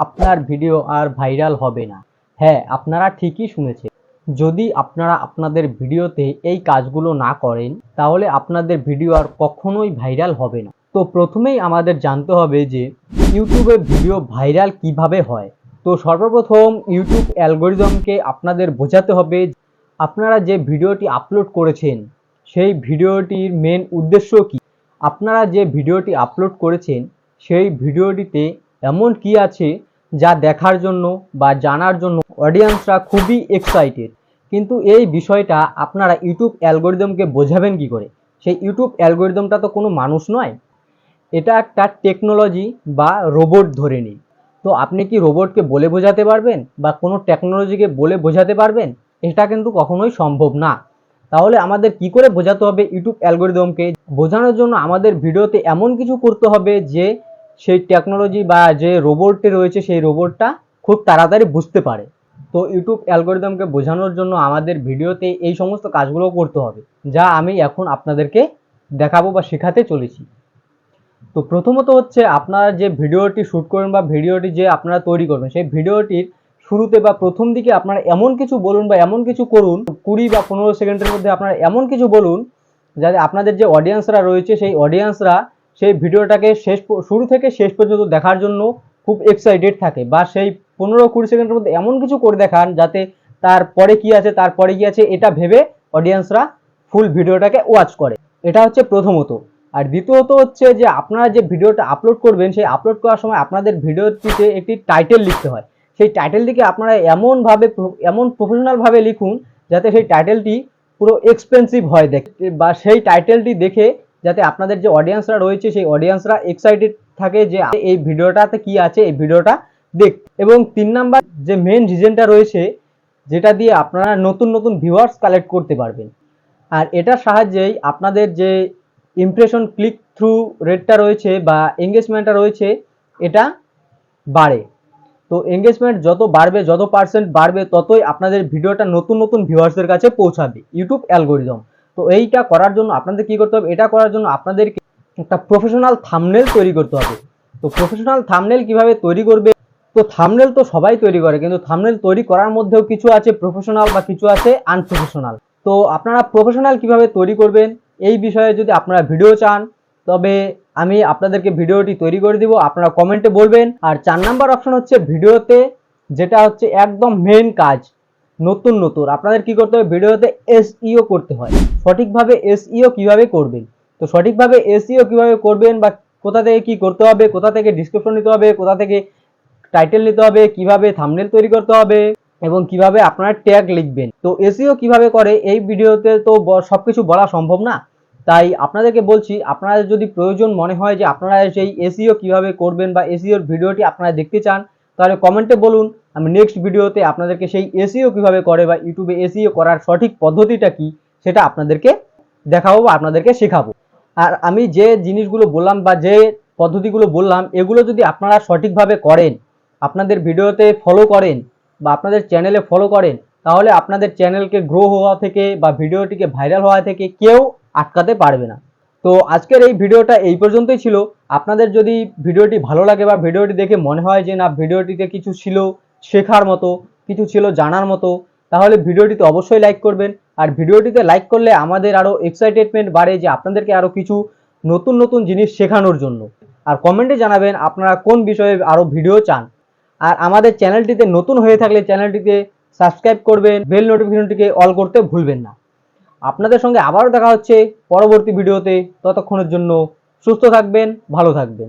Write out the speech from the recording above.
আপনার ভিডিও আর ভাইরাল হবে না। হ্যাঁ, আপনারা ঠিকই শুনেছেন। যদি আপনারা আপনাদের ভিডিওতে এই কাজগুলো না করেন তাহলে আপনাদের ভিডিও আর কখনোই ভাইরাল হবে না। তো প্রথমেই আমাদের জানতে হবে যে ইউটিউবে ভিডিও ভাইরাল কিভাবে হয়। তো সর্বপ্রথম ইউটিউব অ্যালগরিদমকে আপনাদের বোঝাতে হবে আপনারা যে ভিডিওটি আপলোড করেছেন সেই ভিডিওটির মেন উদ্দেশ্য কী। আপনারা যে ভিডিওটি আপলোড করেছেন সেই ভিডিওটিতে এমন কি আছে যা দেখার জন্য বা জানার জন্য অডিয়েন্সরা খুবই এক্সাইটেড। কিন্তু এই বিষয়টা আপনারা ইউটিউব অ্যালগরিদমকে বোঝাবেন কি করে? সেই ইউটিউব অ্যালগরিদমটা তো কোনো মানুষ নয়, এটা একটা টেকনোলজি বা রোবট ধরে নিই। তো আপনি কি রোবটকে বলে বোঝাতে পারবেন বা কোনো টেকনোলজিকে বলে বোঝাতে পারবেন? এটা কিন্তু কখনোই সম্ভব না। তাহলে আমাদের কি করে বোঝাতে হবে ইউটিউব অ্যালগরিদমকে? বোঝানোর জন্য আমাদের ভিডিওতে এমন কিছু করতে হবে যে সেই টেকনোলজি বা যে রোবটটি রয়েছে সেই রোবটটা খুব তাড়াতাড়ি বুঝতে পারে। তো ইউটিউব অ্যালগরিদমকে বোঝানোর জন্য আমাদের ভিডিওতে এই সমস্ত কাজগুলো করতে হবে, যা আমি এখন আপনাদেরকে দেখাবো বা শেখাতে চলেছি। তো প্রথমত হচ্ছে আপনারা যে ভিডিওটি শ্যুট করবেন বা ভিডিওটি যে আপনারা তৈরি করবেন সেই ভিডিওটির শুরুতে বা প্রথম দিকে আপনারা এমন কিছু বলুন বা এমন কিছু করুন 20 বা 15 সেকেন্ডের মধ্যে আপনারা এমন কিছু বলুন যাতে আপনাদের যে অডিয়েন্সরা রয়েছে সেই অডিয়েন্সরা সেই ভিডিওটাকে শুরু থেকে শেষ পর্যন্ত দেখার জন্য খুব এক্সাইটেড থাকে, বা সেই 15-20 সেকেন্ডের মধ্যে এমন কিছু করে দেখান যাতে তারপরে কি আছে তারপরে কি আছে এটা ভেবে অডিয়েন্সরা ফুল ভিডিওটাকে ওয়াচ করে। এটা হচ্ছে প্রথমত। আর দ্বিতীয়ত হচ্ছে যে আপনারা যে ভিডিওটা আপলোড করবেন সেই আপলোড করার সময় আপনাদের ভিডিওটিতে একটি টাইটেল লিখতে হয়। সেই টাইটেলটিকে আপনারা এমন প্রফেশনালভাবে লিখুন যাতে সেই টাইটেলটি পুরো এক্সপেন্সিভ হয় দেখতে, বা সেই টাইটেলটি দেখে যাতে আপনাদের যে অডিয়েন্সরা রয়েছে সেই অডিয়েন্সরা এক্সাইটেড থাকে যে এই ভিডিওটাতে কি আছে এই ভিডিওটা দেখ। এবং 3 নাম্বার যে মেন রিজনটা রয়েছে যেটা দিয়ে আপনারা নতুন নতুন ভিউয়ার্স কালেক্ট করতে পারবেন। আর এটার সাহায্যেই আপনাদের যে ইমপ্রেশন ক্লিক থ্রু রেটটা রয়েছে বা এঙ্গেজমেন্টটা রয়েছে এটা বাড়ে। তো এঙ্গেজমেন্ট যত বাড়বে, যত পার্সেন্ট বাড়বে, ততই আপনাদের ভিডিওটা নতুন নতুন ভিউয়ার্সদের কাছে পৌঁছাবে ইউটিউব অ্যালগরিদম। তো এইটা করার জন্য আপনাদের কি করতে হবে? এটা করার জন্য আপনাদেরকে একটা প্রফেশনাল থাম্বনেল তৈরি করতে হবে। তো প্রফেশনাল থাম্বনেল কিভাবে তৈরি করবে? তো থাম্বনেল তো সবাই তৈরি করে, কিন্তু থাম্বনেল তৈরি করার মধ্যেও কিছু আছে প্রফেশনাল বা কিছু আছে আনপ্রফেশনাল। তো আপনারা প্রফেশনাল কিভাবে তৈরি করবেন এই বিষয়ে যদি আপনারা ভিডিও চান তবে আমি আপনাদেরকে ভিডিওটি তৈরি করে দিব, আপনারা কমেন্টে বলবেন। আর 4 নাম্বার অপশন হচ্ছে ভিডিওতে যেটা হচ্ছে একদম মেন কাজ, নতুন আপনাদের কি করতে হবে? ভিডিওতে এসইও করতে হয়। সঠিকভাবে এসইও কিভাবে করবেন? তো সঠিকভাবে এসইও কিভাবে করবেন বা কোথা থেকে কি করতে হবে, কোথা থেকে ডিসক্রিপশন নিতে হবে, কোথা থেকে টাইটেল নিতে হবে, কিভাবে থাম্বনেল তৈরি করতে হবে এবং কিভাবে আপনারা ট্যাগ লিখবেন। তো এসইও কিভাবে করে এই ভিডিওতে তো সবকিছু বলা সম্ভব না, তাই আপনাদেরকে বলছি আপনাদের যদি প্রয়োজন মনে হয় যে আপনারা সেই এসইও কিভাবে করবেন বা এসইওর ভিডিওটি আপনারা দেখতে চান তাহলে কমেন্টে বলুন। আমি নেক্সট ভিডিওতে আপনাদেরকে সেই এসইও কিভাবে করে বা ইউটিউবে এসইও করার সঠিক পদ্ধতিটা কি সেটা আপনাদেরকে দেখাবো বা আপনাদেরকে শেখাবো। আর আমি যে জিনিসগুলো বললাম বা যে পদ্ধতিগুলো বললাম এগুলো যদি আপনারা সঠিকভাবে করেন, আপনাদের ভিডিওতে ফলো করেন বা আপনাদের চ্যানেলে ফলো করেন, তাহলে আপনাদের চ্যানেলকে গ্রো হওয়া থেকে বা ভিডিওটিকে ভাইরাল হওয়া থেকে কেউ আটকাতে পারবে না। তো আজকের এই ভিডিওটা এই পর্যন্তই ছিল। আপনাদের যদি ভিডিওটি ভালো লাগে বা ভিডিওটি দেখে মনে হয় যে না ভিডিওটিতে কিছু ছিল শেখার মতো, কিছু ছিল জানার মতো, তাহলে ভিডিওটিতে অবশ্যই লাইক করবেন। আর ভিডিওটিতে লাইক করলে আমাদের আরও এক্সাইটেডমেন্ট বাড়ে যে আপনাদেরকে আরও কিছু নতুন নতুন জিনিস শেখানোর জন্য। আর কমেন্টে জানাবেন আপনারা কোন বিষয়ে আরও ভিডিও চান। আর আমাদের চ্যানেলটিতে নতুন হয়ে থাকলে চ্যানেলটিতে সাবস্ক্রাইব করবেন, বেল নোটিফিকেশনটিকে অল করতে ভুলবেন না। আপনাদের সঙ্গে আবারও দেখা হচ্ছে পরবর্তী ভিডিওতে। ততক্ষণের জন্য সুস্থ থাকবেন, ভালো থাকবেন।